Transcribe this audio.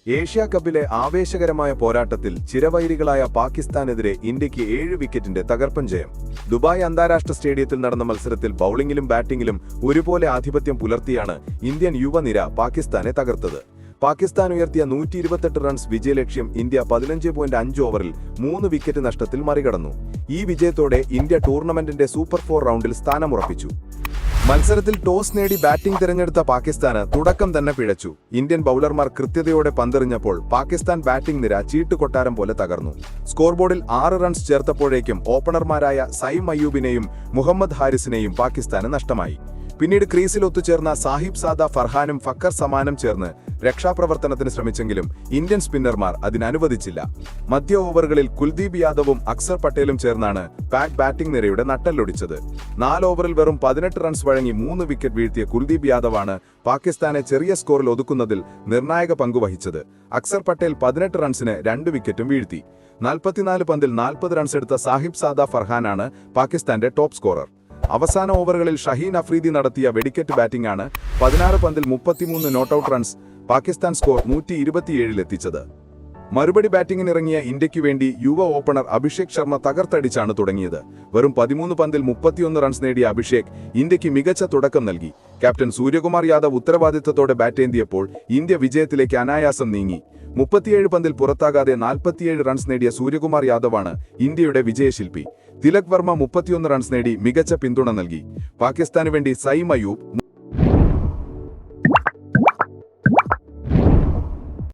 Asia കപ്പിലെ ആവേശകരമായ പോരാട്ടത്തിൽ ചിരവൈരികളായ പാകിസ്ഥാനെതിരെ ഇന്ത്യക്ക് 7 വിക്കറ്റിന്റെ തകർപ്പൻ ജയം. ദുബായ് അന്താരാഷ്ട്ര സ്റ്റേഡിയത്തിൽ നടന്ന മത്സരത്തിൽ ബൌളിംഗിലും ബാറ്റിംഗിലും ഒരുപോലെ ആധിപത്യം പുലർത്തിയാണ് ഇന്ത്യൻ യുവനിര പാകിസ്ഥാനെ തകർത്തത്. പാകിസ്ഥാൻ ഉയർത്തിയ 128 റൺസ് വിജയലക്ഷ്യം ഇന്ത്യ 15.5 ഓവറിൽ 3 വിക്കറ്റ് നഷ്ടത്തിൽ മറികടന്നു. ഈ വിജയത്തോടെ ഇന്ത്യ ടൂർണമെന്റിന്റെ സൂപ്പർ 4 റൗണ്ടിൽ സ്ഥാനമുറപ്പിച്ചു. മത്സരത്തിൽ ടോസ് നേടി ബാറ്റിംഗ് തിരഞ്ഞെടുത്ത പാകിസ്ഥാന് തുടക്കം തന്നെ പിഴച്ചു. ഇന്ത്യൻ ബൌളർമാർ കൃത്യതയോടെ പന്തെറിഞ്ഞപ്പോൾ പാകിസ്ഥാൻ ബാറ്റിംഗ് നിര ചീട്ടുകൊട്ടാരം പോലെ തകർന്നു. സ്കോർ ബോർഡിൽ 6 റൺസ് ചേർത്തപ്പോഴേക്കും ഓപ്പണർമാരായ സൈം അയ്യൂബിനെയും മുഹമ്മദ് ഹാരിസിനെയും പാകിസ്ഥാന് നഷ്ടമായി. പിന്നീട് ക്രീസിൽ ഒത്തുചേർന്ന സാഹിബ് സാദ ഫർഹാനും ഫക്കർ സമാനും ചേർന്ന് രക്ഷാപ്രവർത്തനത്തിന് ശ്രമിച്ചെങ്കിലും ഇന്ത്യൻ സ്പിന്നർമാർ അതിനനുവദിച്ചില്ല. മധ്യ ഓവറുകളിൽ കുൽദീപ് യാദവും അക്സർ പട്ടേലും ചേർന്നാണ് പാക് ബാറ്റിംഗ് നിരയുടെ നട്ടെല്ലൊടിച്ചത്. 4 ഓവറിൽ വെറും 18 റൺസ് വഴങ്ങി 3 വിക്കറ്റ് വീഴ്ത്തിയ കുൽദീപ് യാദവാണ് പാകിസ്ഥാനെ ചെറിയ സ്കോറിൽ ഒതുക്കുന്നതിൽ നിർണായക പങ്കുവഹിച്ചത്. അക്സർ പട്ടേൽ 18 റൺസിന് 2 വിക്കറ്റും വീഴ്ത്തി. 44 പന്തിൽ 40 റൺസ് എടുത്ത സാഹിബ് സാദ ഫർഹാനാണ് പാകിസ്ഥാന്റെ ടോപ്പ് സ്കോറർ. അവസാന ഓവറുകളിൽ ഷഹീൻ അഫ്രീദി നടത്തിയ വെടിക്കെട്ട് ബാറ്റിംഗാണ് 16 പന്തിൽ 33 നോട്ടൌട്ട് റൺസ് പാകിസ്ഥാൻ സ്കോർ 127-ലെത്തിച്ചത്. മറുപടി ബാറ്റിംഗിനിറങ്ങിയ ഇന്ത്യയ്ക്കു വേണ്ടി യുവ ഓപ്പണർ അഭിഷേക് ശർമ്മ തകർത്തടിച്ചാണ് തുടങ്ങിയത്. വെറും 13 പന്തിൽ 31 റൺസ് നേടിയ അഭിഷേക് ഇന്ത്യയ്ക്ക് മികച്ച തുടക്കം നൽകി. ക്യാപ്റ്റൻ സൂര്യകുമാർ യാദവ് ഉത്തരവാദിത്തത്തോടെ ബാറ്റേന്തിയപ്പോൾ ഇന്ത്യ വിജയത്തിലേക്ക് അനായാസം നീങ്ങി. 37 പന്തിൽ പുറത്താകാതെ 47 റൺസ് നേടിയ സൂര്യകുമാർ യാദവാണ് ഇന്ത്യയുടെ വിജയശില്പി. തിലക് വർമ്മ 31 റൺസ് നേടി മികച്ച പിന്തുണ നൽകി. പാകിസ്ഥാനു വേണ്ടി സൈം അയ്യൂബ്